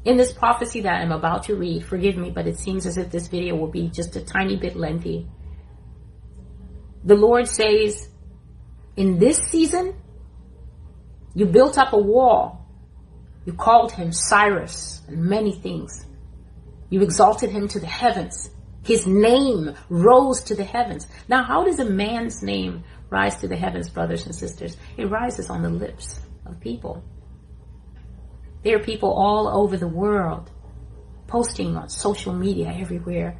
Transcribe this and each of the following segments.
In this prophecy that I'm about to read, forgive me, but it seems as if this video will be just a tiny bit lengthy. The Lord says, in this season, you built up a wall. You called him Cyrus and many things. You exalted him to the heavens. His name rose to the heavens. Now, how does a man's name rise to the heavens, brothers and sisters? It rises on the lips of people. There are people all over the world posting on social media everywhere.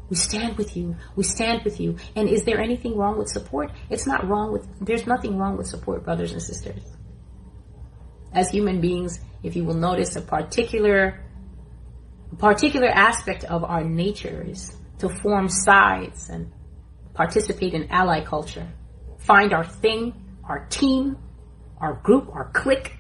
We stand with you. We stand with you. And is there anything wrong with support? There's nothing wrong with support, brothers and sisters. As human beings, if you will notice, a particular aspect of our nature is to form sides and participate in ally culture. Find our thing, our team, our group, our clique.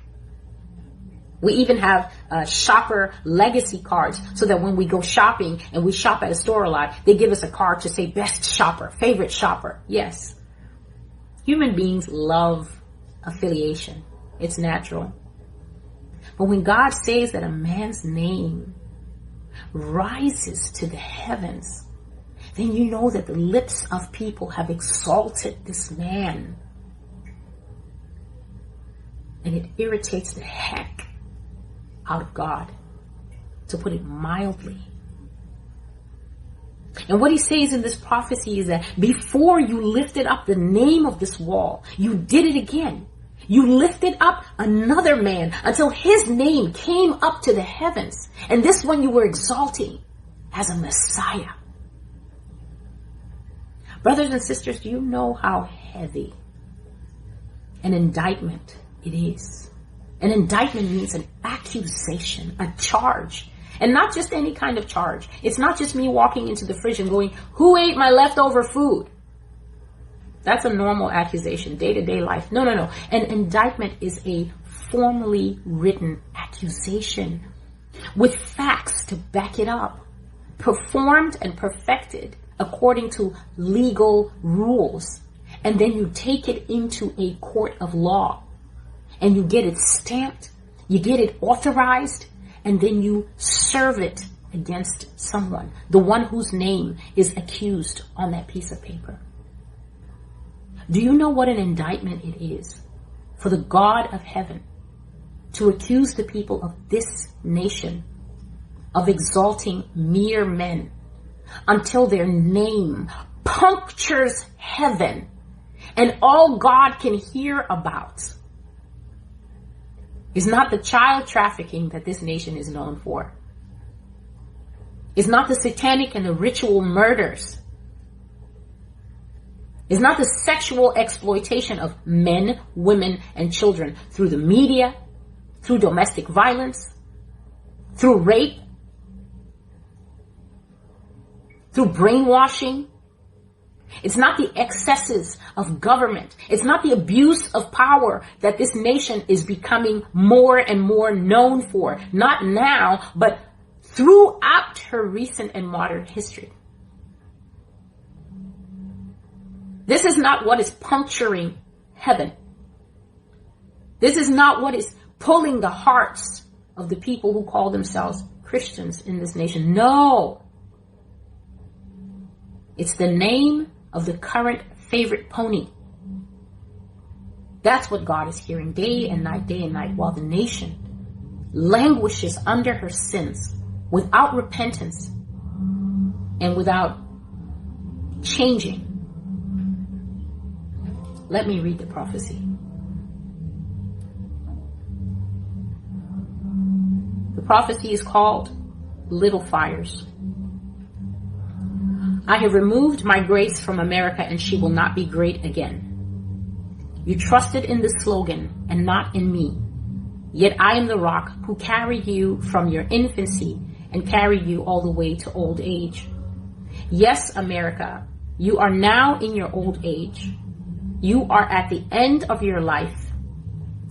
We even have shopper legacy cards so that when we go shopping and we shop at a store a lot, they give us a card to say best shopper, favorite shopper. Yes. Human beings love affiliation. It's natural. But when God says that a man's name rises to the heavens, then you know that the lips of people have exalted this man. And it irritates the heck out of God, to put it mildly. And what he says in this prophecy is that before you lifted up the name of this wall, you did it again. You lifted up another man until his name came up to the heavens. And this one you were exalting as a Messiah. Brothers and sisters, do you know how heavy an indictment it is? An indictment means an accusation, a charge. And not just any kind of charge. It's not just me walking into the fridge and going, who ate my leftover food? That's a normal accusation, day-to-day life. No. An indictment is a formally written accusation with facts to back it up, performed and perfected according to legal rules. And then you take it into a court of law and you get it stamped, you get it authorized, and then you serve it against someone, the one whose name is accused on that piece of paper. Do you know what an indictment it is for the God of heaven to accuse the people of this nation of exalting mere men until their name punctures heaven and all God can hear about is not the child trafficking that this nation is known for. It's not the satanic and the ritual murders. It's not the sexual exploitation of men, women, and children through the media, through domestic violence, through rape, through brainwashing. It's not the excesses of government. It's not the abuse of power that this nation is becoming more and more known for. Not now, but throughout her recent and modern history. This is not what is puncturing heaven. This is not what is pulling the hearts of the people who call themselves Christians in this nation. No. It's the name of the current favorite pony. That's what God is hearing day and night, while the nation languishes under her sins without repentance and without changing. Let me read the prophecy. The prophecy is called Little Fires. I have removed my grace from America and she will not be great again. You trusted in the slogan and not in me. Yet I am the rock who carried you from your infancy and carried you all the way to old age. Yes, America, you are now in your old age. You are at the end of your life.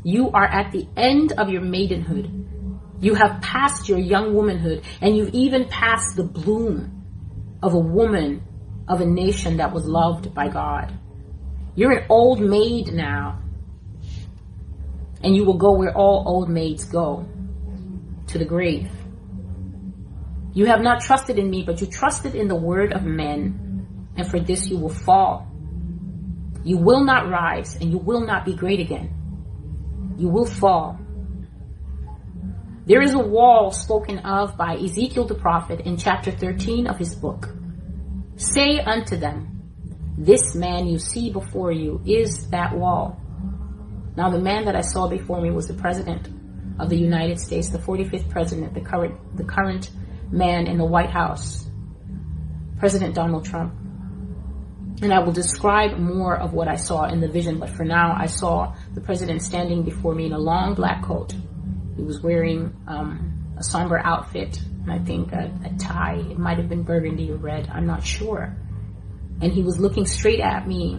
You are at the end of your maidenhood. You have passed your young womanhood, and you've even passed the bloom of a woman of a nation that was loved by God. You're an old maid now, and you will go where all old maids go, to the grave. You have not trusted in me, but you trusted in the word of men, and for this you will fall. You will not rise, and you will not be great again. You will fall. There is a wall spoken of by Ezekiel the prophet in chapter 13 of his book. Say unto them, this man you see before you is that wall. Now the man that I saw before me was the president of the United States, the 45th president, the current man in the White House, President Donald Trump. And I will describe more of what I saw in the vision, but for now I saw the president standing before me in a long black coat. He was wearing a somber outfit, and I think a tie. It might have been burgundy or red, I'm not sure. And he was looking straight at me,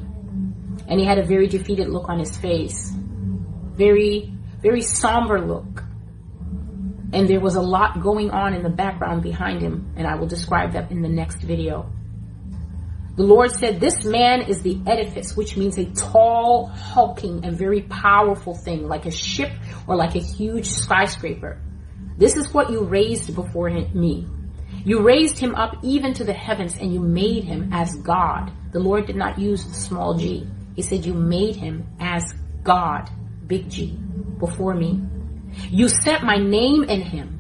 and he had a very defeated look on his face. Very, very somber look. And there was a lot going on in the background behind him, and I will describe that in the next video. The Lord said, this man is the edifice, which means a tall, hulking, and very powerful thing, like a ship or like a huge skyscraper. This is what you raised before me. You raised him up even to the heavens, and you made him as God. The Lord did not use the small g. He said you made him as God, big G, before me. You set my name in him.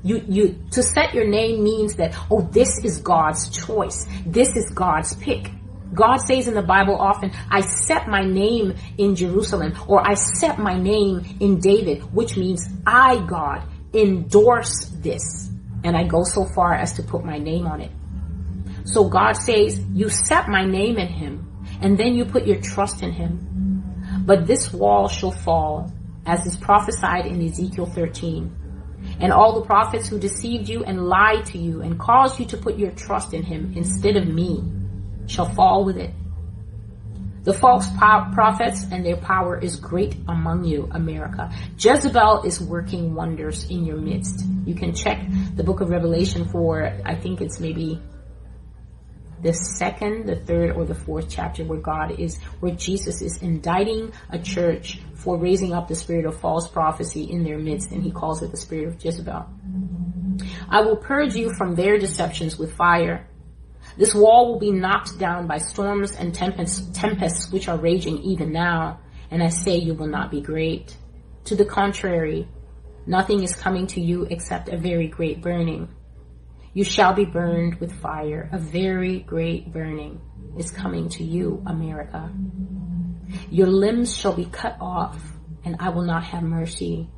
To set your name means that, oh, this is God's choice. This is God's pick. God says in the Bible often, I set my name in Jerusalem, or I set my name in David, which means I, God, endorse this. And I go so far as to put my name on it. So God says, you set my name in him, and then you put your trust in him. But this wall shall fall, as is prophesied in Ezekiel 13. And all the prophets who deceived you and lied to you and caused you to put your trust in him instead of me shall fall with it. The false prophets and their power is great among you, America. Jezebel is working wonders in your midst. You can check the book of Revelation for, I think it's maybe the second, the third, or the fourth chapter where Jesus is indicting a church for raising up the spirit of false prophecy in their midst, and he calls it the spirit of Jezebel. I will purge you from their deceptions with fire. This wall will be knocked down by storms and tempests which are raging even now, and I say you will not be great. To the contrary, nothing is coming to you except a very great burning. You shall be burned with fire. A very great burning is coming to you, America. Your limbs shall be cut off, and I will not have mercy.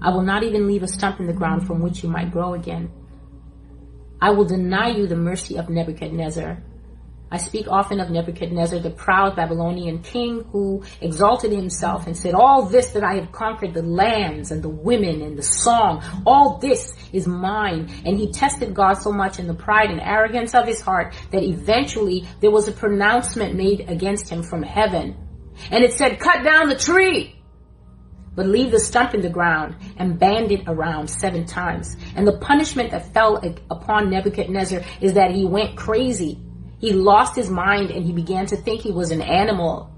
I will not even leave a stump in the ground from which you might grow again. I will deny you the mercy of Nebuchadnezzar. I speak often of Nebuchadnezzar, the proud Babylonian king who exalted himself and said, all this that I have conquered, the lands and the women and the song, all this is mine. And he tested God so much in the pride and arrogance of his heart that eventually there was a pronouncement made against him from heaven. And it said, cut down the tree, but leave the stump in the ground and band it around 7 times. And the punishment that fell upon Nebuchadnezzar is that he went crazy. He lost his mind and he began to think he was an animal.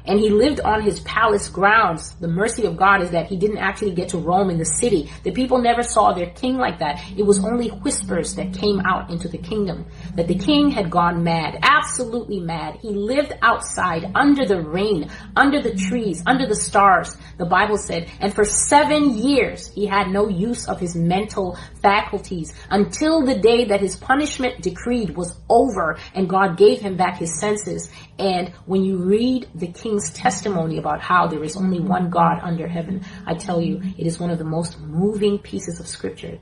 And he lived on his palace grounds. The mercy of God is that he didn't actually get to roam in the city. The people never saw their king like that. It was only whispers that came out into the kingdom that the king had gone mad, absolutely mad. He lived outside under the rain, under the trees, under the stars, the Bible said. And for 7 years, he had no use of his mental faculties until the day that his punishment decreed was over and God gave him back his senses. And when you read the king's testimony about how there is only one God under heaven, I tell you, it is one of the most moving pieces of scripture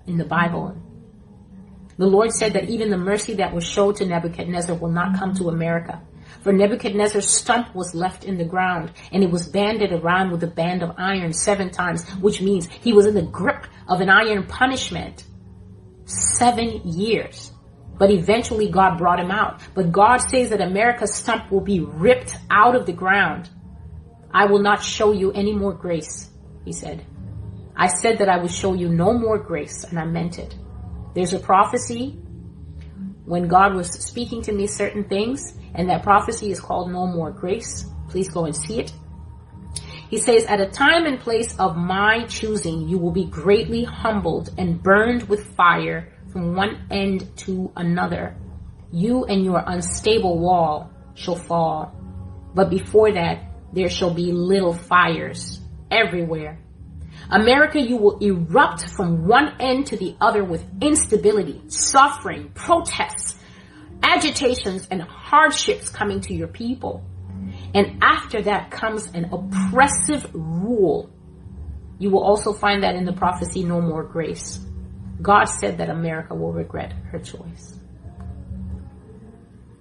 in the Bible. The Lord said that even the mercy that was showed to Nebuchadnezzar will not come to America. For Nebuchadnezzar's stump was left in the ground, and it was banded around with a band of iron 7 times, which means he was in the grip of an iron punishment. 7 years. But eventually God brought him out. But God says that America's stump will be ripped out of the ground. I will not show you any more grace, he said. I said that I would show you no more grace, and I meant it. There's a prophecy when God was speaking to me certain things, and that prophecy is called No More Grace. Please go and see it. He says, at a time and place of my choosing, you will be greatly humbled and burned with fire from one end to another, you and your unstable wall shall fall. But before that, there shall be little fires everywhere. America, you will erupt from one end to the other with instability, suffering, protests, agitations, and hardships coming to your people. And after that comes an oppressive rule. You will also find that in the prophecy, No More Grace. God said that America will regret her choice.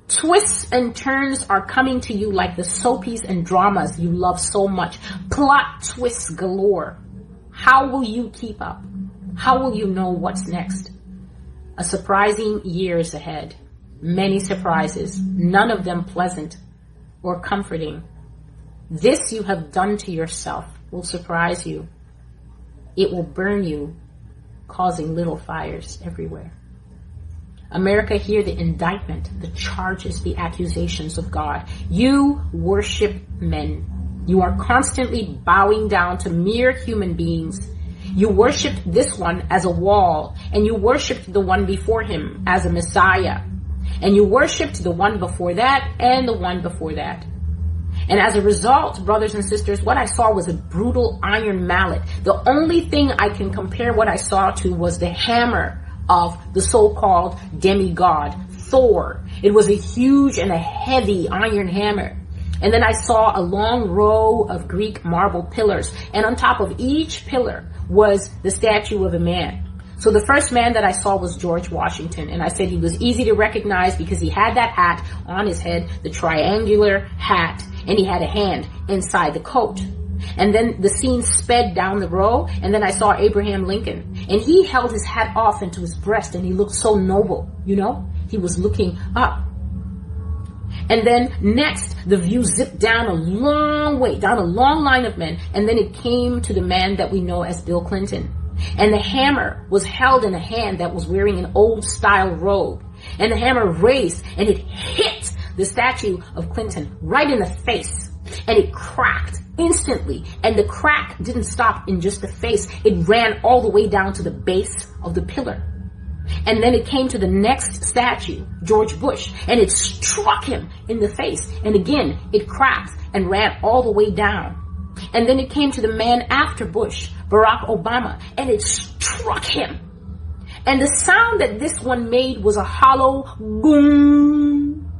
Twists and turns are coming to you like the soapies and dramas you love so much. Plot twists galore. How will you keep up? How will you know what's next? A surprising year is ahead. Many surprises, none of them pleasant or comforting. This you have done to yourself will surprise you. It will burn you, causing little fires everywhere. America, hear the indictment, the charges, the accusations of God. You worship men. You are constantly bowing down to mere human beings. You worshipped this one as a wall, and you worshipped the one before him as a Messiah. And you worshipped the one before that and the one before that. And as a result, brothers and sisters, what I saw was a brutal iron mallet. The only thing I can compare what I saw to was the hammer of the so-called demigod, Thor. It was a huge and a heavy iron hammer. And then I saw a long row of Greek marble pillars. And on top of each pillar was the statue of a man. So the first man that I saw was George Washington. And I said he was easy to recognize because he had that hat on his head, the triangular hat. And he had a hand inside the coat. And then the scene sped down the row, and then I saw Abraham Lincoln. And he held his hat off into his breast, and he looked so noble, you know? He was looking up. And then next, the view zipped down a long way, down a long line of men, and then it came to the man that we know as Bill Clinton. And the hammer was held in a hand that was wearing an old-style robe. And the hammer raised, and it hit the statue of Clinton right in the face. And it cracked instantly. And the crack didn't stop in just the face. It ran all the way down to the base of the pillar. And then it came to the next statue, George Bush, and it struck him in the face. And again, it cracked and ran all the way down. And then it came to the man after Bush, Barack Obama, and it struck him. And the sound that this one made was a hollow boom.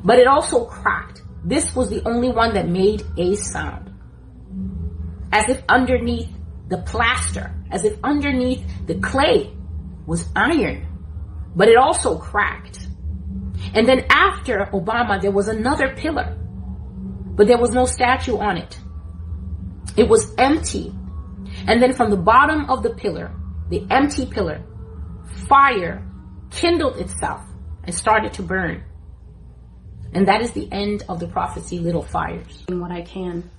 But it also cracked. This was the only one that made a sound. As if underneath the plaster, as if underneath the clay was iron. But it also cracked. And then after Obama, there was another pillar. But there was no statue on it. It was empty. And then from the bottom of the pillar, the empty pillar, fire kindled itself and started to burn. And that is the end of the prophecy, Little Fires. In what I can.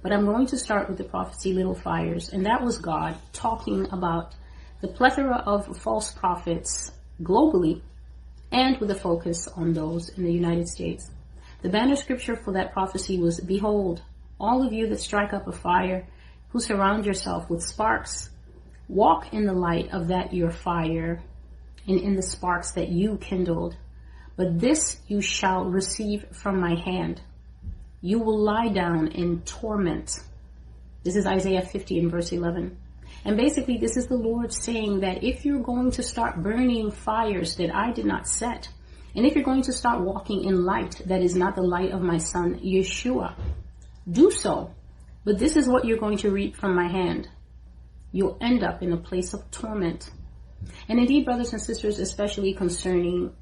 But I'm going to start with the prophecy, Little Fires. And that was God talking about the plethora of false prophets globally and with a focus on those in the United States. The banner scripture for that prophecy was, "Behold, all of you that strike up a fire, who surround yourself with sparks, walk in the light of that your fire, and in the sparks that you kindled. But this you shall receive from my hand. You will lie down in torment." This is Isaiah 50 and verse 11. And basically, this is the Lord saying that if you're going to start burning fires that I did not set, and if you're going to start walking in light that is not the light of my son, Yeshua, do so. But this is what you're going to reap from my hand. You'll end up in a place of torment. And indeed, brothers and sisters, especially concerning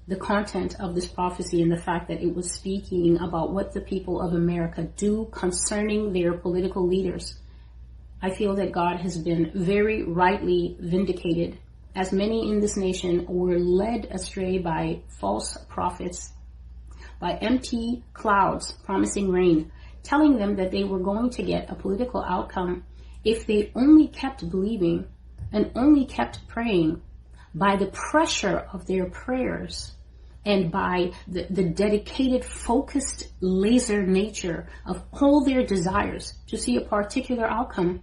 the content of this prophecy and the fact that it was speaking about what the people of America do concerning their political leaders, I feel that God has been very rightly vindicated, as many in this nation were led astray by false prophets, by empty clouds promising rain, telling them that they were going to get a political outcome if they only kept believing and only kept praying, by the pressure of their prayers and by the dedicated, focused, laser nature of all their desires to see a particular outcome.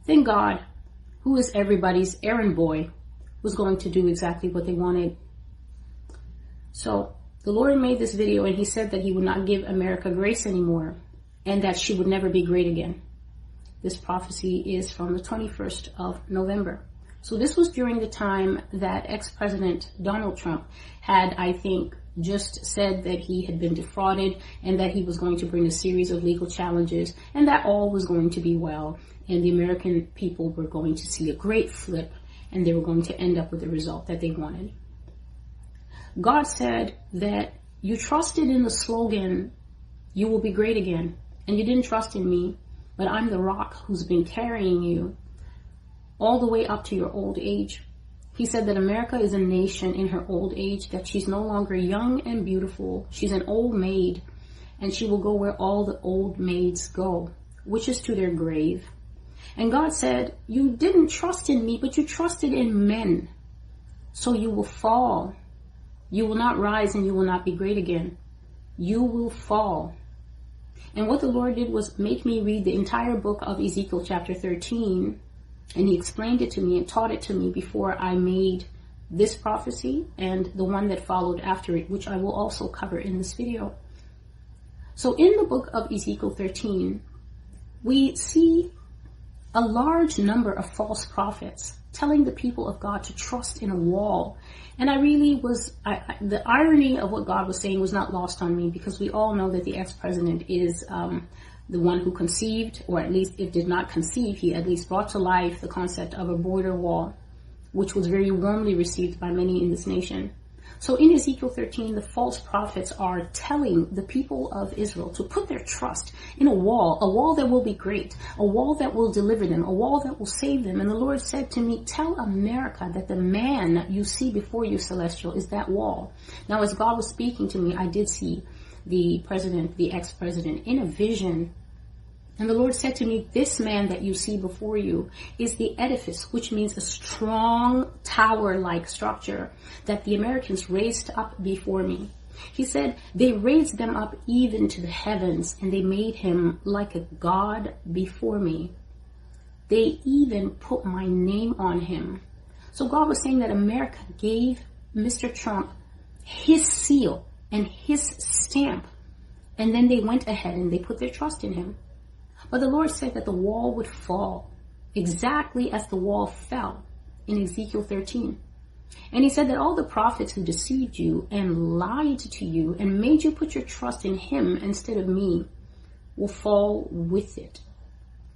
Then God, who is everybody's errand boy, was going to do exactly what they wanted. So the Lord made this video, and he said that he would not give America grace anymore, and that she would never be great again. This prophecy is from the 21st of November. So this was during the time that ex-President Donald Trump had, I think, just said that he had been defrauded and that he was going to bring a series of legal challenges and that all was going to be well, and the American people were going to see a great flip and they were going to end up with the result that they wanted. God said that you trusted in the slogan, "You will be great again," and you didn't trust in me, but I'm the rock who's been carrying you all the way up to your old age. He said that America is a nation in her old age, that she's no longer young and beautiful. She's an old maid, and she will go where all the old maids go, which is to their grave. And God said, you didn't trust in me, but you trusted in men. So you will fall. You will not rise and you will not be great again. You will fall. And what the Lord did was make me read the entire book of Ezekiel chapter 13. And he explained it to me and taught it to me before I made this prophecy and the one that followed after it, which I will also cover in this video. So in the book of Ezekiel 13, we see a large number of false prophets telling the people of God to trust in a wall. And I really was, the irony of what God was saying was not lost on me, because we all know that the ex-president is the one who conceived, or at least if did not conceive, he at least brought to life the concept of a border wall, which was very warmly received by many in this nation. So in Ezekiel 13, the false prophets are telling the people of Israel to put their trust in a wall that will be great, a wall that will deliver them, a wall that will save them. And the Lord said to me, tell America that the man you see before you, Celestial, is that wall. Now, as God was speaking to me, I did see the president, the ex-president, in a vision. And the Lord said to me, this man that you see before you is the edifice, which means a strong tower-like structure that the Americans raised up before me. He said, they raised them up even to the heavens, and they made him like a god before me. They even put my name on him. So God was saying that America gave Mr. Trump his seal and his stamp, and then they went ahead and they put their trust in him. But the Lord said that the wall would fall, exactly as the wall fell in Ezekiel 13. And he said that all the prophets who deceived you and lied to you and made you put your trust in him instead of me will fall with it.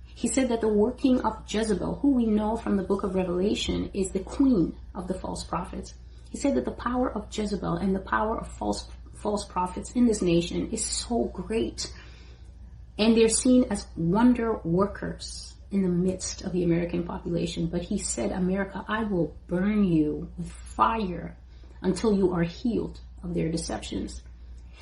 He said that the working of Jezebel, who we know from the book of Revelation, is the queen of the false prophets. He said that the power of Jezebel and the power of false prophets in this nation is so great. And they're seen as wonder workers in the midst of the American population. But he said, America, I will burn you with fire until you are healed of their deceptions.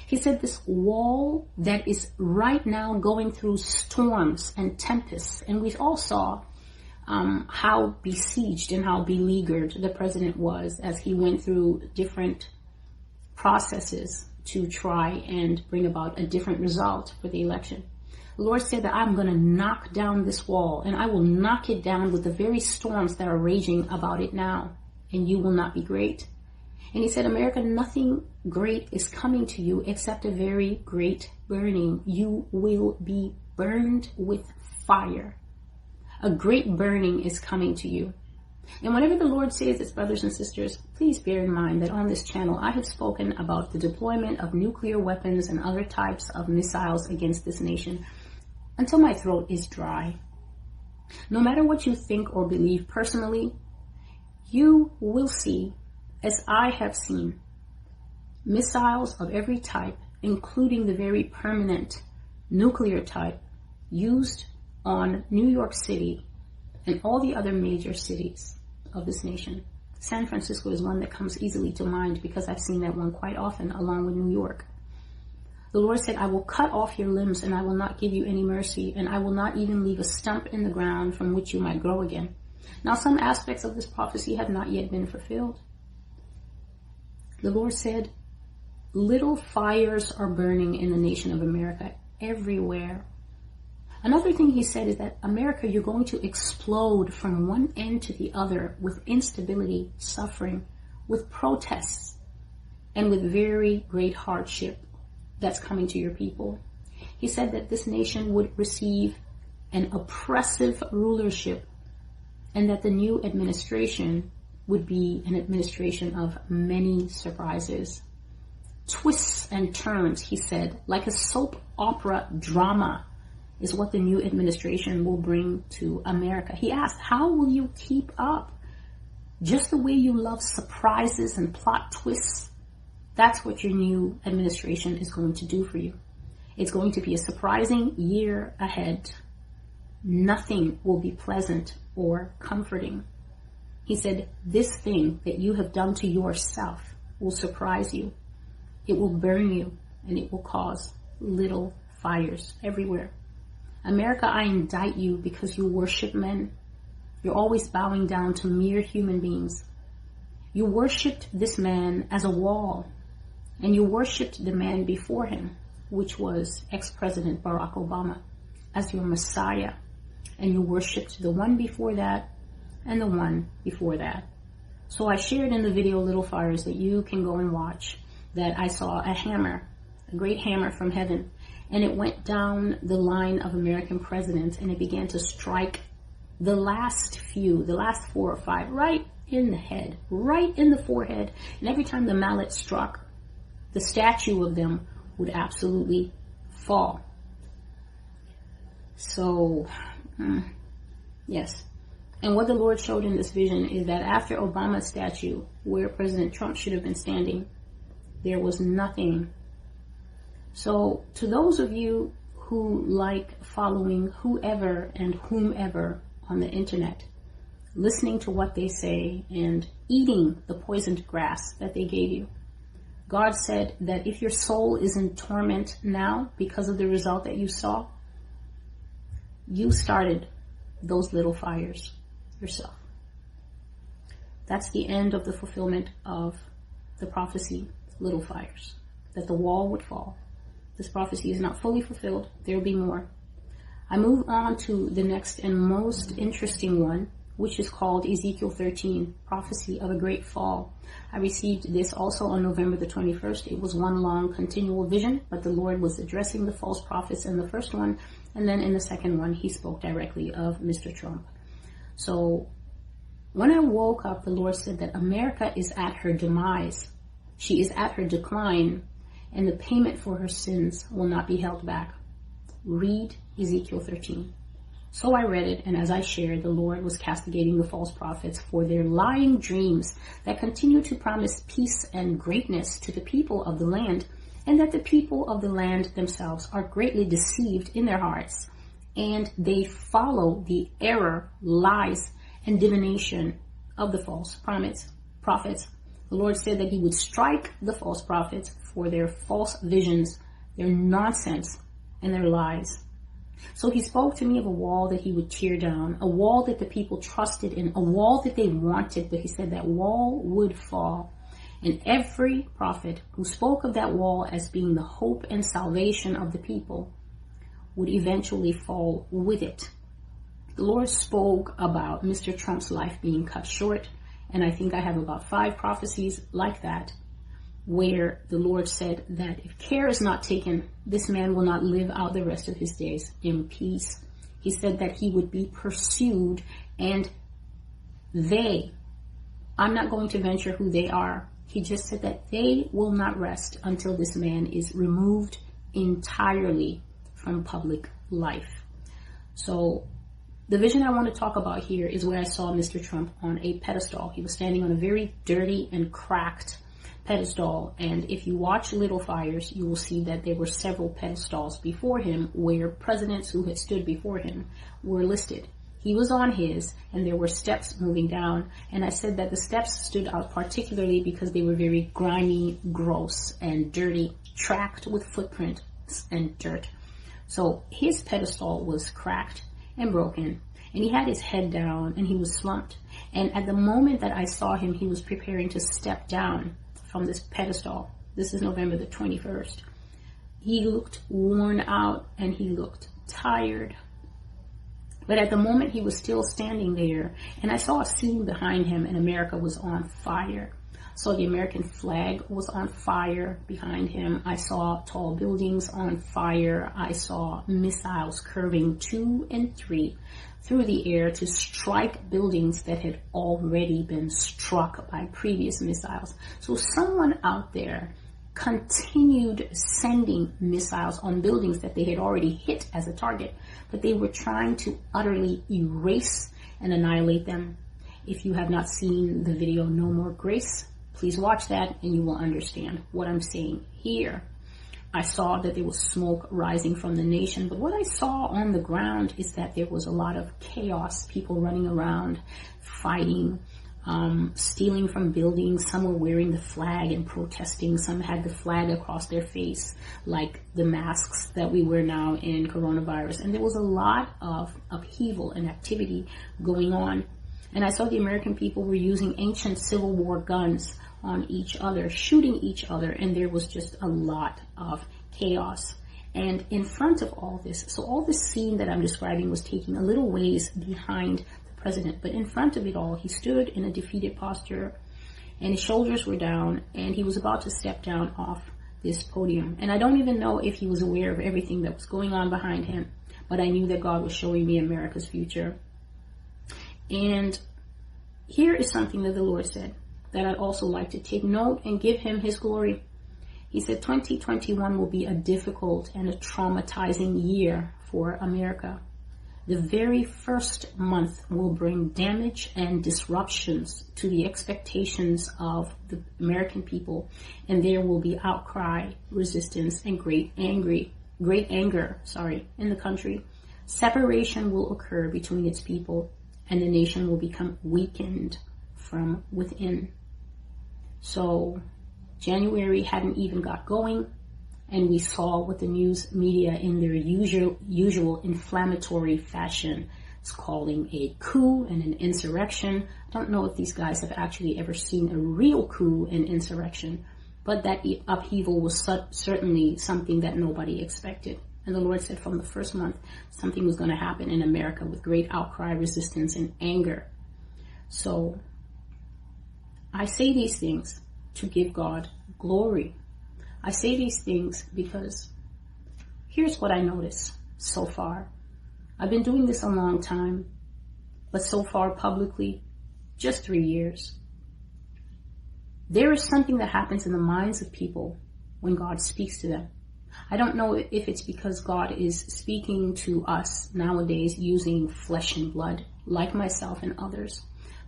He said this wall that is right now going through storms and tempests, and we all saw how besieged and how beleaguered the president was as he went through different processes to try and bring about a different result for the election. The Lord said that I'm going to knock down this wall, and I will knock it down with the very storms that are raging about it now, and you will not be great. And he said, America, nothing great is coming to you except a very great burning. You will be burned with fire. A great burning is coming to you. And whenever the Lord says this, brothers and sisters, please bear in mind that on this channel, I have spoken about the deployment of nuclear weapons and other types of missiles against this nation until my throat is dry. No matter what you think or believe personally, you will see, as I have seen, missiles of every type, including the very permanent nuclear type, used on New York City and all the other major cities of this nation. San Francisco is one that comes easily to mind because I've seen that one quite often along with New York. The Lord said, I will cut off your limbs and I will not give you any mercy, and I will not even leave a stump in the ground from which you might grow again. Now, some aspects of this prophecy have not yet been fulfilled. The Lord said, little fires are burning in the nation of America everywhere. Another thing he said is that America, you're going to explode from one end to the other with instability, suffering, with protests, and with very great hardship that's coming to your people. He said that this nation would receive an oppressive rulership and that the new administration would be an administration of many surprises. Twists and turns, he said, like a soap opera drama is what the new administration will bring to America. He asked, how will you keep up? Just the way you love surprises and plot twists, that's what your new administration is going to do for you. It's going to be a surprising year ahead. Nothing will be pleasant or comforting. He said, this thing that you have done to yourself will surprise you. It will burn you, and it will cause little fires everywhere. America, I indict you because you worship men. You're always bowing down to mere human beings. You worshipped this man as a wall, and you worshipped the man before him, which was ex-President Barack Obama, as your Messiah. And you worshipped the one before that and the one before that. So I shared in the video Little Fires that you can go and watch that I saw a hammer, a great hammer from heaven, and it went down the line of American presidents and it began to strike the last 4 or 5, right in the head, right in the forehead. And every time the mallet struck, the statue of them would absolutely fall. So, yes. And what the Lord showed in this vision is that after Obama's statue, where President Trump should have been standing, there was nothing. So to those of you who like following whoever and whomever on the internet, listening to what they say and eating the poisoned grass that they gave you, God said that if your soul is in torment now because of the result that you saw, you started those little fires yourself. That's the end of the fulfillment of the prophecy, little fires, that the wall would fall. This prophecy is not fully fulfilled. There will be more. I move on to the next and most interesting one, which is called Ezekiel 13, Prophecy of a Great Fall. I received this also on November the 21st. It was one long continual vision, but the Lord was addressing the false prophets in the first one, and then in the second one, he spoke directly of Mr. Trump. So when I woke up, the Lord said that America is at her demise. She is at her decline, and the payment for her sins will not be held back. Read Ezekiel 13. So I read it, and as I shared, the Lord was castigating the false prophets for their lying dreams that continue to promise peace and greatness to the people of the land, and that the people of the land themselves are greatly deceived in their hearts, and they follow the error, lies, and divination of the false prophets. The Lord said that he would strike the false prophets for their false visions, their nonsense, and their lies. So he spoke to me of a wall that he would tear down, a wall that the people trusted in, a wall that they wanted, but he said that wall would fall. And every prophet who spoke of that wall as being the hope and salvation of the people would eventually fall with it. The Lord spoke about Mr. Trump's life being cut short, and I think I have about 5 prophecies like that, where the Lord said that if care is not taken, this man will not live out the rest of his days in peace. He said that he would be pursued, and I'm not going to venture who they are. He just said that they will not rest until this man is removed entirely from public life. So the vision I want to talk about here is where I saw Mr. Trump on a pedestal. He was standing on a very dirty and cracked pedestal, and if you watch Little Fires, you will see that there were several pedestals before him where presidents who had stood before him were listed. He was on his, and there were steps moving down, and I said that the steps stood out particularly because they were very grimy, gross, and dirty, tracked with footprints and dirt. So his pedestal was cracked and broken, and he had his head down, and he was slumped, and at the moment that I saw him, he was preparing to step down from this pedestal. This is November the 21st. He looked worn out, and he looked tired, But at the moment he was still standing there, and I saw a scene behind him, and America was on fire. So the American flag was on fire behind him. I saw tall buildings on fire. I saw missiles curving 2 and 3 through the air to strike buildings that had already been struck by previous missiles. So someone out there continued sending missiles on buildings that they had already hit as a target, but they were trying to utterly erase and annihilate them. If you have not seen the video No More Grace, please watch that and you will understand what I'm saying here. I saw that there was smoke rising from the nation, but what I saw on the ground is that there was a lot of chaos, people running around, fighting, stealing from buildings. Some were wearing the flag and protesting. Some had the flag across their face, like the masks that we wear now in coronavirus. And there was a lot of upheaval and activity going on. And I saw the American people were using ancient Civil War guns on each other, shooting each other, and there was just a lot of chaos. And in front of all this, so all this scene that I'm describing was taking a little ways behind the president, but in front of it all, he stood in a defeated posture, and his shoulders were down, and he was about to step down off this podium. And I don't even know if he was aware of everything that was going on behind him, but I knew that God was showing me America's future. And here is something that the Lord said that I'd also like to take note and give him his glory. He said 2021 will be a difficult and a traumatizing year for America. The very first month will bring damage and disruptions to the expectations of the American people, and there will be outcry, resistance, and great anger in the country. Separation will occur between its people, and the nation will become weakened from within. So January hadn't even got going, and we saw what the news media in their usual inflammatory fashion is calling a coup and an insurrection. I don't know if these guys have actually ever seen a real coup and insurrection, but that upheaval was certainly something that nobody expected. And the Lord said from the first month, something was going to happen in America with great outcry, resistance, and anger. So I say these things to give God glory. I say these things because here's what I notice so far. I've been doing this a long time, but so far publicly, just 3 years. There is something that happens in the minds of people when God speaks to them. I don't know if it's because God is speaking to us nowadays using flesh and blood, like myself and others.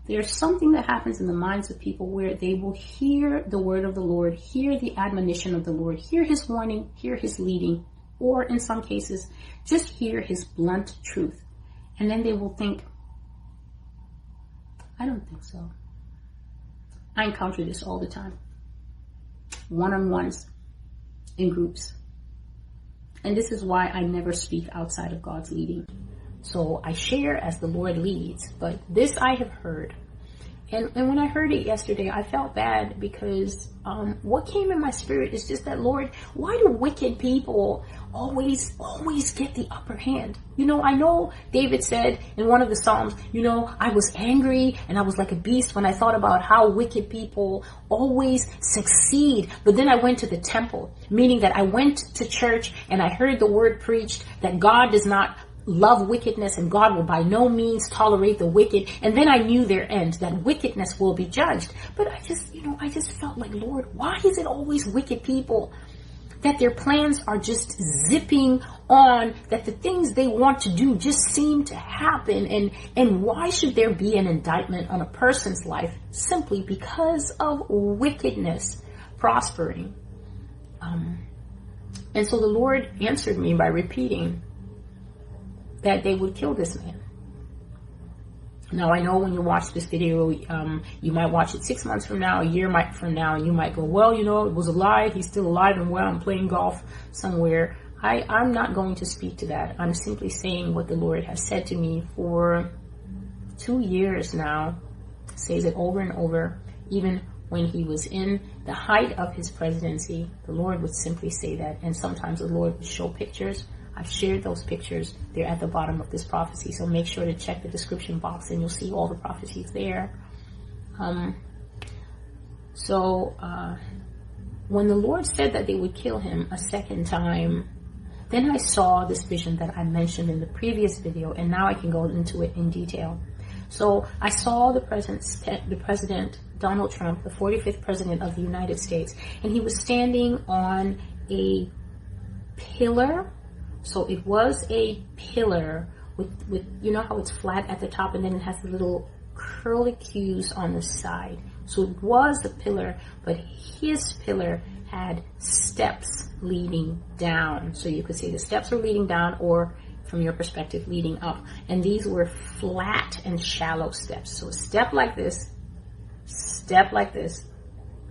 There's something that happens in the minds of people where they will hear the word of the Lord, hear the admonition of the Lord, hear his warning, hear his leading, or in some cases, just hear his blunt truth. And then they will think, I don't think so. I encounter this all the time. One-on-ones, in groups. And this is why I never speak outside of God's leading. So I share as the Lord leads, but this I have heard. And when I heard it yesterday, I felt bad because what came in my spirit is just that, Lord, why do wicked people always get the upper hand? You know, I know David said in one of the Psalms, you know, I was angry and I was like a beast when I thought about how wicked people always succeed. But then I went to the temple, meaning that I went to church and I heard the word preached that God does not love wickedness and God will by no means tolerate the wicked. And then I knew their end, that wickedness will be judged. But I just felt like, Lord, why is it always wicked people that their plans are just zipping on, that the things they want to do just seem to happen? And why should there be an indictment on a person's life simply because of wickedness prospering? And so the Lord answered me by repeating that they would kill this man. Now, I know when you watch this video, you might watch it 6 months from now, a year from now, and you might go, well, you know, it was a lie. He's still alive and well and playing golf somewhere. I'm not going to speak to that. I'm simply saying what the Lord has said to me for 2 years now. Says it over and over. Even when he was in the height of his presidency, the Lord would simply say that. And sometimes the Lord would show pictures. I've shared those pictures. They're at the bottom of this prophecy. So make sure to check the description box and you'll see all the prophecies there. When the Lord said that they would kill him a second time, then I saw this vision that I mentioned in the previous video, and now I can go into it in detail. So I saw the president, Donald Trump, the 45th president of the United States, and he was standing on a pillar. So it was a pillar with you know how it's flat at the top and then it has the little curlicues on the side. So it was a pillar, but his pillar had steps leading down. So you could say the steps were leading down, or from your perspective, leading up. And these were flat and shallow steps. So a step like this,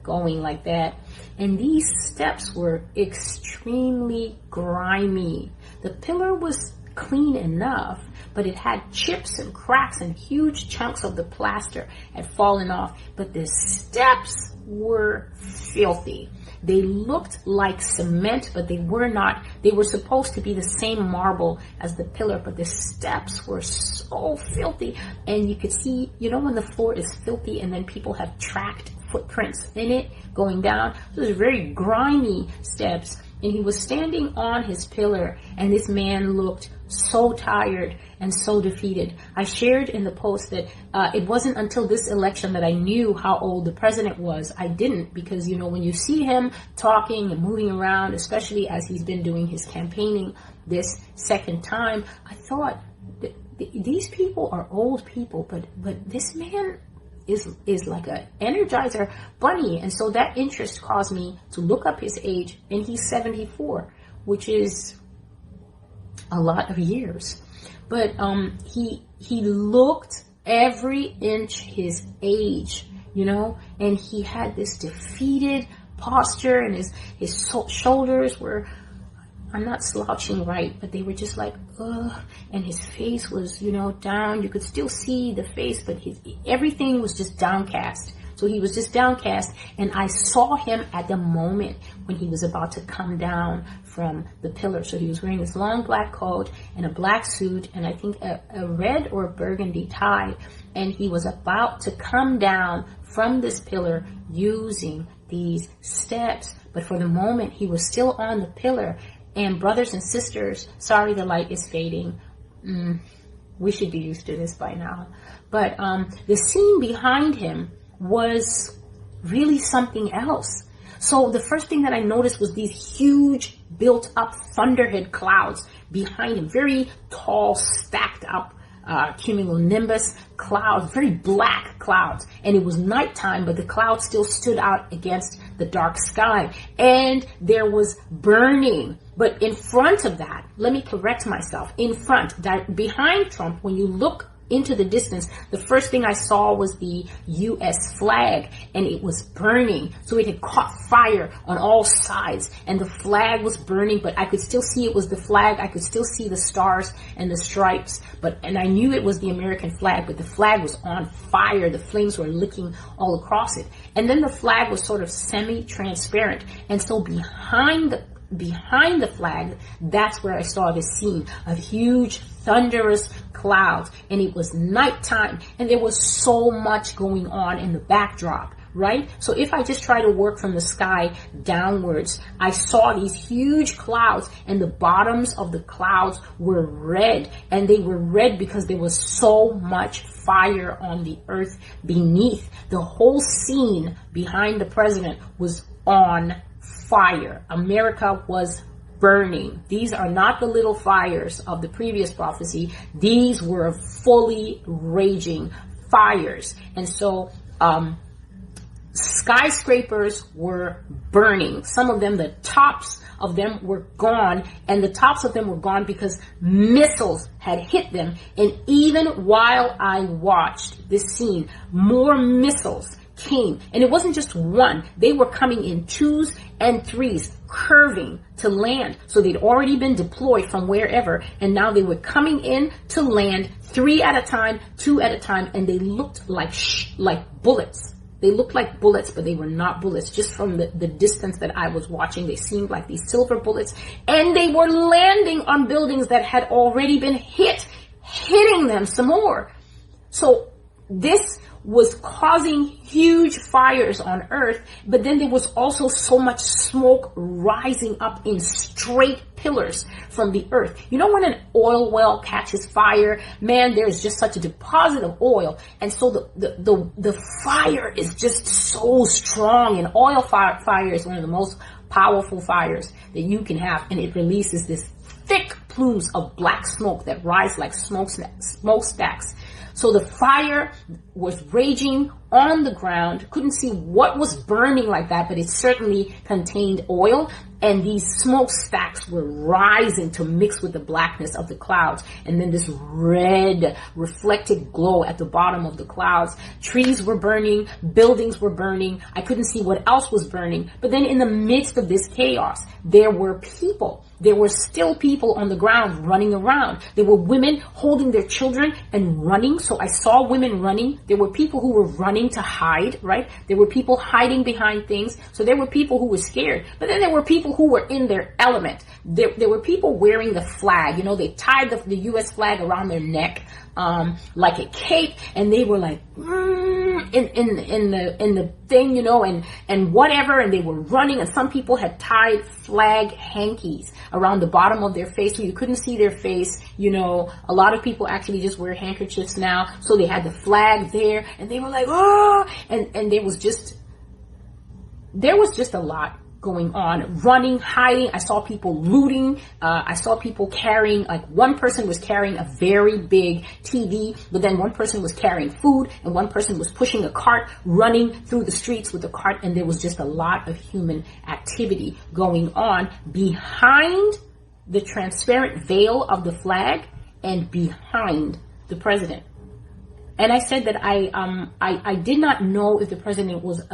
going like that. And these steps were extremely grimy. The pillar was clean enough, but it had chips and cracks, and huge chunks of the plaster had fallen off. But the steps were filthy. They looked like cement, but they were not. They were supposed to be the same marble as the pillar, but the steps were so filthy. And you could see, you know, when the floor is filthy and then people have tracked footprints in it going down. So it was very grimy steps. And he was standing on his pillar, and this man looked so tired and so defeated. I shared in the post that it wasn't until this election that I knew how old the president was. I didn't, because, you know, when you see him talking and moving around, especially as he's been doing his campaigning this second time, I thought, these people are old people, but this man is like a Energizer bunny. And so that interest caused me to look up his age, and he's 74, which is a lot of years. But he looked every inch his age, you know, and he had this defeated posture, and his shoulders were, I'm not slouching right, but they were just like, ugh. And his face was, you know, down. You could still see the face, but everything was just downcast. So he was just downcast. And I saw him at the moment when he was about to come down from the pillar. So he was wearing this long black coat and a black suit, and I think a red or burgundy tie. And he was about to come down from this pillar using these steps. But for the moment, he was still on the pillar. And brothers and sisters, sorry the light is fading. We should be used to this by now. But the scene behind him was really something else. So the first thing that I noticed was these huge built up thunderhead clouds behind him. Very tall, stacked up cumulonimbus clouds, very black clouds. And it was nighttime, but the clouds still stood out against the dark sky. And there was burning. But in front of that, let me correct myself, in front, behind Trump, when you look into the distance, the first thing I saw was the U.S. flag, and it was burning. So it had caught fire on all sides, and the flag was burning, but I could still see it was the flag. I could still see the stars and the stripes, and I knew it was the American flag, but the flag was on fire. The flames were licking all across it. And then the flag was sort of semi-transparent. And so behind the flag, that's where I saw this scene of huge thunderous clouds, and it was nighttime, and there was so much going on in the backdrop, right? So if I just try to work from the sky downwards, I saw these huge clouds, and the bottoms of the clouds were red, and they were red because there was so much fire on the earth beneath. The whole scene behind the president was on fire. America was burning. These are not the little fires of the previous prophecy. These were fully raging fires. And so skyscrapers were burning. Some of them, the tops of them were gone, and the tops of them were gone because missiles had hit them. And even while I watched this scene, more missiles came, and it wasn't just one. They were coming in 2s and 3s, curving to land. So they'd already been deployed from wherever, and now they were coming in to land 3 at a time, 2 at a time, and they looked like bullets. They looked like bullets, but they were not bullets. Just from the distance that I was watching, they seemed like these silver bullets. And they were landing on buildings that had already been hitting them some more. So this was causing huge fires on earth, but then there was also so much smoke rising up in straight pillars from the earth. You know, when an oil well catches fire, man, there's just such a deposit of oil, and so the fire is just so strong. And oil fire is one of the most powerful fires that you can have, and it releases this thick plumes of black smoke that rise like smokestacks. So the fire was raging on the ground. Couldn't see what was burning like that, but it certainly contained oil. And these smokestacks were rising to mix with the blackness of the clouds. And then this red reflected glow at the bottom of the clouds. Trees were burning, buildings were burning. I couldn't see what else was burning. But then in the midst of this chaos, there were people. There were still people on the ground running around. There were women holding their children and running. So I saw women running. There were people who were running to hide, right? There were people hiding behind things. So there were people who were scared. But then there were people who were in their element. There were people wearing the flag. You know, they tied the U.S. flag around their neck like a cape, and they were like in the thing, you know, and whatever, and they were running. And some people had tied flag hankies around the bottom of their face so you couldn't see their face. You know, a lot of people actually just wear handkerchiefs now, so they had the flag there, and they were like, oh, and there was just a lot going on, running, hiding. I saw people looting. I saw people carrying, like one person was carrying a very big TV, but then one person was carrying food, and one person was pushing a cart, running through the streets with the cart. And there was just a lot of human activity going on behind the transparent veil of the flag and behind the president. And I said that I did not know if the president was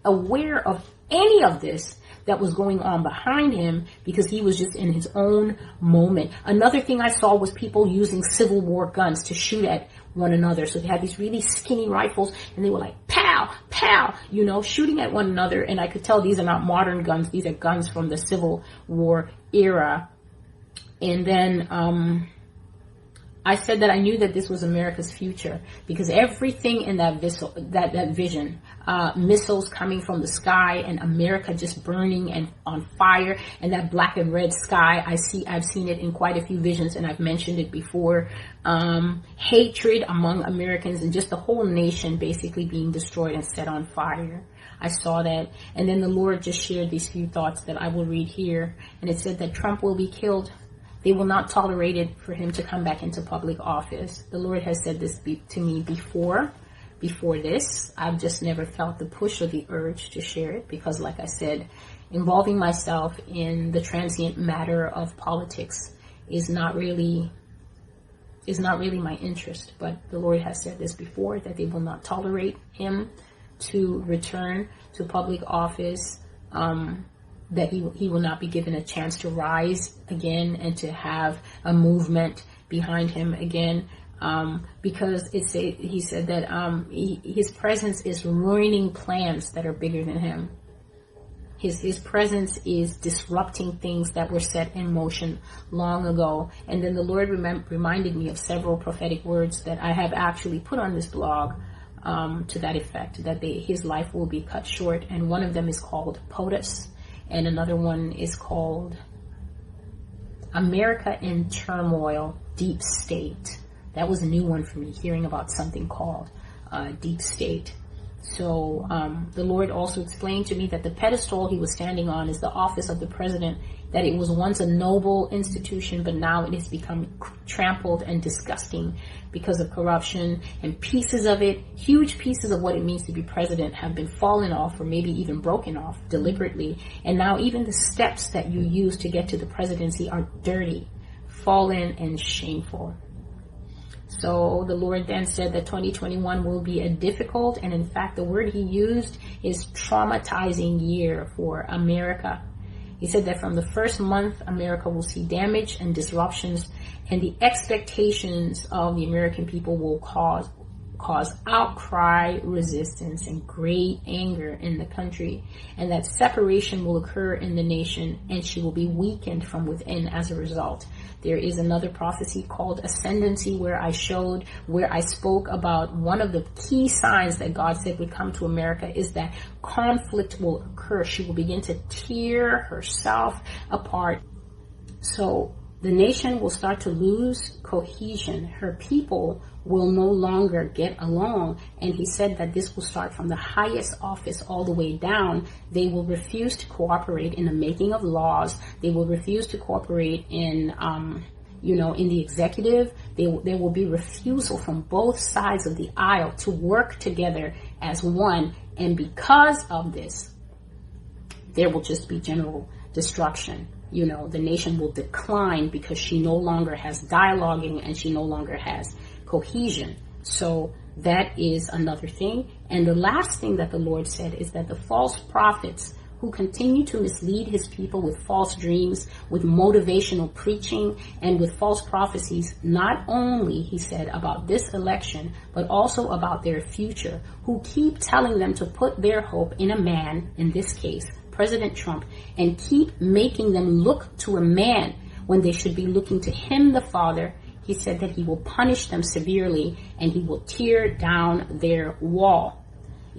aware of any of this that was going on behind him, because he was just in his own moment. Another thing I saw was people using Civil War guns to shoot at one another. So they had these really skinny rifles, and they were like, pow, pow, you know, shooting at one another. And I could tell these are not modern guns. These are guns from the Civil War era. And then I said that I knew that this was America's future, because everything in that vision, missiles coming from the sky, and America just burning and on fire, and that black and red sky, I've seen it in quite a few visions, and I've mentioned it before. Hatred among Americans, and just the whole nation basically being destroyed and set on fire. I saw that. And then the Lord just shared these few thoughts that I will read here. And it said that Trump will be killed. They will not tolerate it for him to come back into public office. The Lord has said this to me before this. I've just never felt the push or the urge to share it, because like I said, involving myself in the transient matter of politics is not really my interest. But the Lord has said this before, that they will not tolerate him to return to public office, that he will not be given a chance to rise again and to have a movement behind him again, because he said that his presence is ruining plans that are bigger than him. His presence is disrupting things that were set in motion long ago. And then the Lord reminded me of several prophetic words that I have actually put on this blog, to that effect, that his life will be cut short. And one of them is called POTUS, and another one is called America in Turmoil, Deep State. That was a new one for me, hearing about something called Deep State. So the Lord also explained to me that the pedestal he was standing on is the office of the president, that it was once a noble institution, but now it has become trampled and disgusting because of corruption, and pieces of it, huge pieces of what it means to be president, have been fallen off or maybe even broken off deliberately. And now even the steps that you use to get to the presidency are dirty, fallen, and shameful. So the Lord then said that 2021 will be a difficult, and in fact the word he used is traumatizing year for America. He said that from the first month, America will see damage and disruptions, and the expectations of the American people will cause outcry, resistance, and great anger in the country, and that separation will occur in the nation, and she will be weakened from within as a result. There is another prophecy called ascendancy where I spoke about one of the key signs that God said would come to America is that conflict will occur. She will begin to tear herself apart. So the nation will start to lose cohesion. Her people will no longer get along. And he said that this will start from the highest office all the way down. They will refuse to cooperate in the making of laws. They will refuse to cooperate in the executive. There will be refusal from both sides of the aisle to work together as one. And because of this, there will just be general destruction. The nation will decline because she no longer has dialoguing and she no longer has cohesion. So that is another thing. And the last thing that the Lord said is that the false prophets who continue to mislead his people with false dreams, with motivational preaching, and with false prophecies, not only, he said, about this election, but also about their future, who keep telling them to put their hope in a man, in this case, President Trump, and keep making them look to a man when they should be looking to him, the Father. He said that he will punish them severely and he will tear down their wall.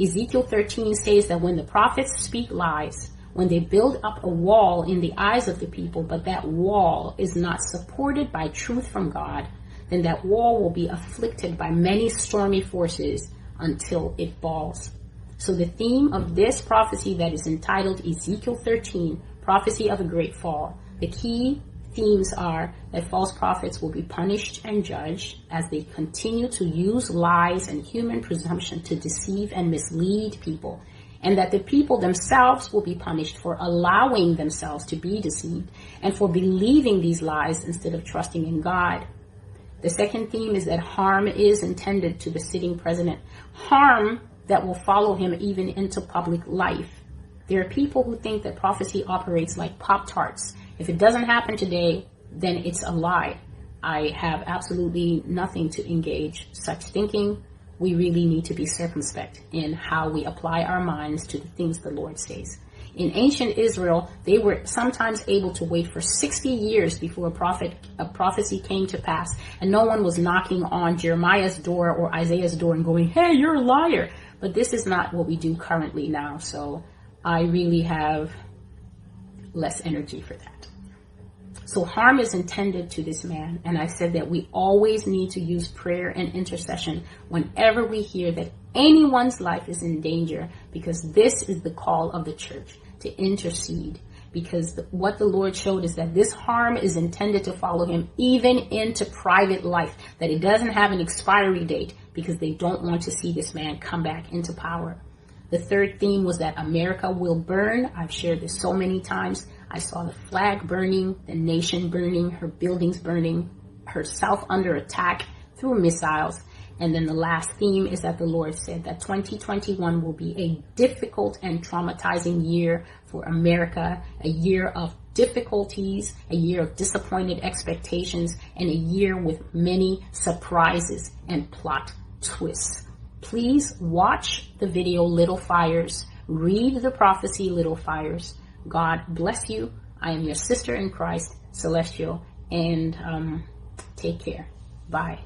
Ezekiel 13 says that when the prophets speak lies, when they build up a wall in the eyes of the people, but that wall is not supported by truth from God, then that wall will be afflicted by many stormy forces until it falls. So the theme of this prophecy that is entitled Ezekiel 13, Prophecy of a Great Fall, the key themes are that false prophets will be punished and judged as they continue to use lies and human presumption to deceive and mislead people, and that the people themselves will be punished for allowing themselves to be deceived and for believing these lies instead of trusting in God. The second theme is that harm is intended to the sitting president, harm that will follow him even into public life. There are people who think that prophecy operates like Pop-Tarts. If it doesn't happen today, then it's a lie. I have absolutely nothing to engage such thinking. We really need to be circumspect in how we apply our minds to the things the Lord says. In ancient Israel, they were sometimes able to wait for 60 years before a prophecy came to pass, and no one was knocking on Jeremiah's door or Isaiah's door and going, "Hey, you're a liar." But this is not what we do currently now, so I really have less energy for that. So harm is intended to this man, and I said that we always need to use prayer and intercession whenever we hear that anyone's life is in danger, because this is the call of the church, to intercede. Because what the Lord showed is that this harm is intended to follow him even into private life, that it doesn't have an expiry date, because they don't want to see this man come back into power. The third theme was that America will burn. I've shared this so many times. I saw the flag burning, the nation burning, her buildings burning, herself under attack through missiles. And then the last theme is that the Lord said that 2021 will be a difficult and traumatizing year for America, a year of difficulties, a year of disappointed expectations, and a year with many surprises and plot twists. Please watch the video Little Fires, read the prophecy Little Fires. God bless you. I am your sister in Christ, Celestial, and take care. Bye.